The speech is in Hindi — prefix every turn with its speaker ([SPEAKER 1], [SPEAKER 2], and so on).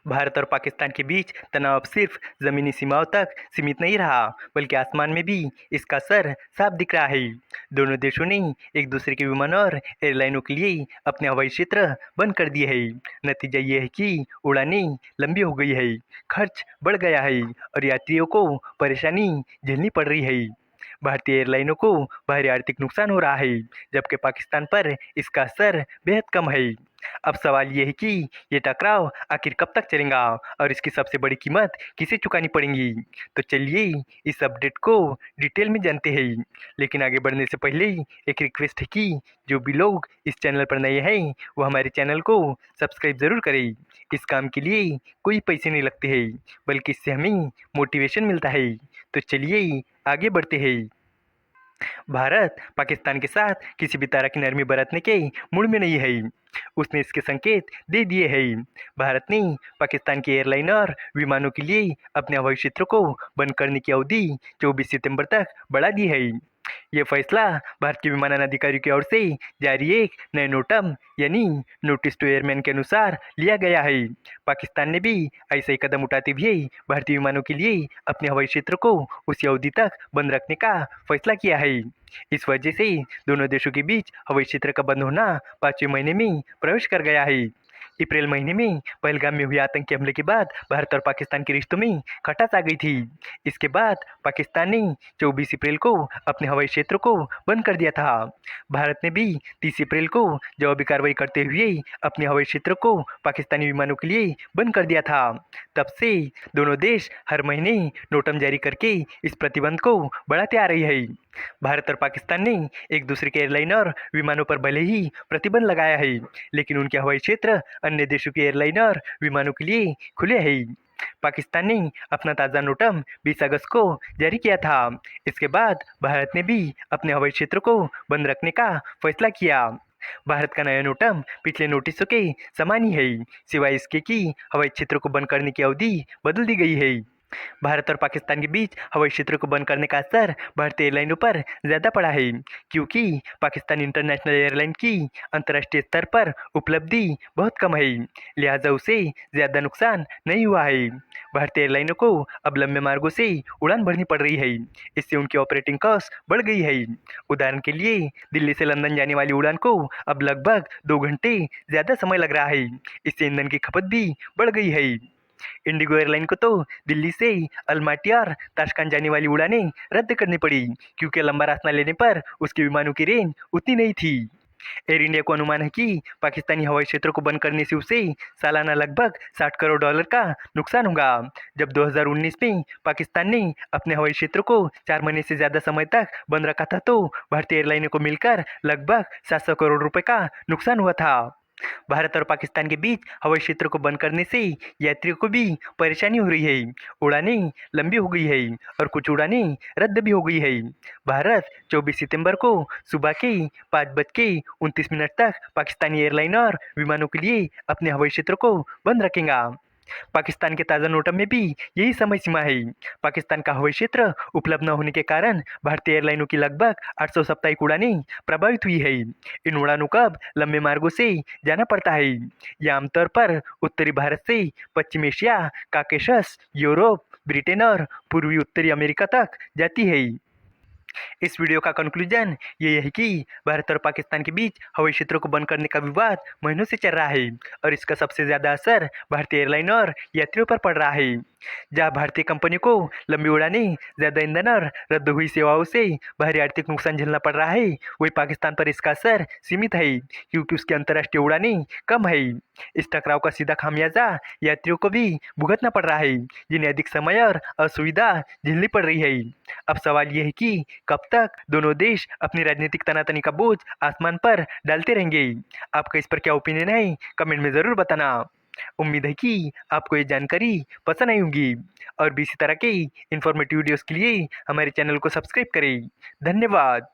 [SPEAKER 1] भारत और पाकिस्तान के बीच तनाव अब सिर्फ ज़मीनी सीमाओं तक सीमित नहीं रहा, बल्कि आसमान में भी इसका असर साफ दिख रहा है। दोनों देशों ने एक दूसरे के विमानों और एयरलाइनों के लिए अपने हवाई क्षेत्र बंद कर दिए हैं। नतीजा ये है कि उड़ानें लंबी हो गई है, खर्च बढ़ गया है और यात्रियों को परेशानी झेलनी पड़ रही है। भारतीय एयरलाइनों को भारी आर्थिक नुकसान हो रहा है, जबकि पाकिस्तान पर इसका असर बेहद कम है। अब सवाल ये है कि ये टकराव आखिर कब तक चलेगा और इसकी सबसे बड़ी कीमत किसे चुकानी पड़ेगी। तो चलिए इस अपडेट को डिटेल में जानते हैं। लेकिन आगे बढ़ने से पहले एक रिक्वेस्ट है कि जो भी लोग इस चैनल पर नए हैं वो हमारे चैनल को सब्सक्राइब ज़रूर करें। इस काम के लिए कोई पैसे नहीं लगते हैं, बल्कि इससे हमें मोटिवेशन मिलता है। तो चलिए आगे बढ़ते हैं। भारत पाकिस्तान के साथ किसी भी तरह की नरमी बरतने के मूड में नहीं है। उसने इसके संकेत दे दिए हैं। भारत ने पाकिस्तान की एयरलाइन और विमानों के लिए अपने हवाई क्षेत्र को बंद करने की अवधि 24 सितंबर तक बढ़ा दी है। ये फैसला भारत के विमानन अधिकारियों की ओर से जारी एक नए नोटम यानी नोटिस टू एयरमैन के अनुसार लिया गया है। पाकिस्तान ने भी ऐसा ही कदम उठाते हुए भारतीय विमानों के लिए अपने हवाई क्षेत्र को उसी अवधि तक बंद रखने का फैसला किया है। इस वजह से दोनों देशों के बीच हवाई क्षेत्र का बंद होना 5वें महीने में प्रवेश कर गया है। अप्रैल महीने में पहलगाम में हुए आतंकी हमले के बाद भारत और पाकिस्तान के रिश्तों में खटास आ गई थी। इसके बाद पाकिस्तान ने 24 अप्रैल को अपने हवाई क्षेत्र को बंद कर दिया था। भारत ने भी 30 अप्रैल को जवाबी कार्रवाई करते हुए अपने हवाई क्षेत्र को पाकिस्तानी विमानों के लिए बंद कर दिया था। तब से दोनों देश हर महीने नोटम जारी करके इस प्रतिबंध को बढ़ाते आ रही है। भारत और पाकिस्तान ने एक दूसरे के एयरलाइन और विमानों पर भले ही प्रतिबंध लगाया है, लेकिन उनके हवाई क्षेत्र अन्य देशों के एयरलाइन और विमानों के लिए खुले हैं। पाकिस्तान ने अपना ताज़ा नोटम 20 अगस्त को जारी किया था। इसके बाद भारत ने भी अपने हवाई क्षेत्र को बंद रखने का फैसला किया। भारत का नया नोटम पिछले नोटिसों के समान ही है, सिवाय इसके कि हवाई क्षेत्र को बंद करने की अवधि बदल दी गई है। भारत और पाकिस्तान के बीच हवाई क्षेत्र को बंद करने का असर भारतीय एयरलाइनों पर ज़्यादा पड़ा है, क्योंकि पाकिस्तान इंटरनेशनल एयरलाइन की अंतर्राष्ट्रीय स्तर पर उपलब्धि बहुत कम है, लिहाजा उसे ज़्यादा नुकसान नहीं हुआ है। भारतीय एयरलाइनों को अब लंबे मार्गों से उड़ान भरनी पड़ रही है, इससे उनकी ऑपरेटिंग कॉस्ट बढ़ गई है। उदाहरण के लिए दिल्ली से लंदन जाने वाली उड़ान को अब लगभग 2 घंटे ज़्यादा समय लग रहा है। इससे ईंधन की खपत भी बढ़ गई है। इंडिगो एयरलाइन को तो दिल्ली से अलमाटी और ताशकंद जाने वाली उड़ानें रद्द करनी पड़ी, क्योंकि लंबा रास्ता लेने पर उसके विमानों की रेंज उतनी नहीं थी। एयर इंडिया को अनुमान है कि पाकिस्तानी हवाई क्षेत्र को बंद करने से उसे सालाना लगभग $60 करोड़ का नुकसान होगा। जब 2019 में पाकिस्तान ने अपने हवाई क्षेत्र को 4 महीने से ज़्यादा समय तक बंद रखा था, तो भारतीय एयरलाइनों को मिलकर लगभग 700 करोड़ रुपए का नुकसान हुआ था। भारत और पाकिस्तान के बीच हवाई क्षेत्र को बंद करने से यात्रियों को भी परेशानी हो रही है। उड़ानें लंबी हो गई है और कुछ उड़ानें रद्द भी हो गई है। भारत 24 सितंबर को सुबह के 5:29 तक पाकिस्तानी एयरलाइन और विमानों के लिए अपने हवाई क्षेत्र को बंद रखेगा। पाकिस्तान के ताज़ा नोटम में भी यही समय सीमा है। पाकिस्तान का हवाई क्षेत्र उपलब्ध न होने के कारण भारतीय एयरलाइनों की लगभग 800 साप्ताहिक उड़ानें प्रभावित हुई है। इन उड़ानों को अब लंबे मार्गों से जाना पड़ता है। यह आमतौर पर उत्तरी भारत से पश्चिम एशिया, काकेशस, यूरोप, ब्रिटेन और पूर्वी उत्तरी अमेरिका तक जाती है। इस वीडियो का कंक्लूजन ये है कि भारत और पाकिस्तान के बीच हवाई क्षेत्रों को बंद करने का विवाद महीनों से चल रहा है और इसका सबसे ज़्यादा असर भारतीय एयरलाइन और यात्रियों पर पड़ रहा है। जहां भारतीय कंपनी को लंबी उड़ानें, ज़्यादा ईंधन और रद्द हुई सेवाओं से भारी आर्थिक नुकसान झेलना पड़ रहा है, वही पाकिस्तान पर इसका असर सीमित है, क्योंकि उसकी अंतर्राष्ट्रीय उड़ानें कम है। इस टकराव का सीधा खामियाजा यात्रियों को भी भुगतना पड़ रहा है, जिन्हें अधिक समय और असुविधा झेलनी पड़ रही है। अब सवाल ये है कि कब तक दोनों देश अपनी राजनीतिक तनातनी का बोझ आसमान पर डालते रहेंगे। आपका इस पर क्या ओपिनियन है, कमेंट में ज़रूर बताना। उम्मीद है कि आपको ये जानकारी पसंद आई होगी और भी इसी तरह के इन्फॉर्मेटिव वीडियोस के लिए हमारे चैनल को सब्सक्राइब करें। धन्यवाद।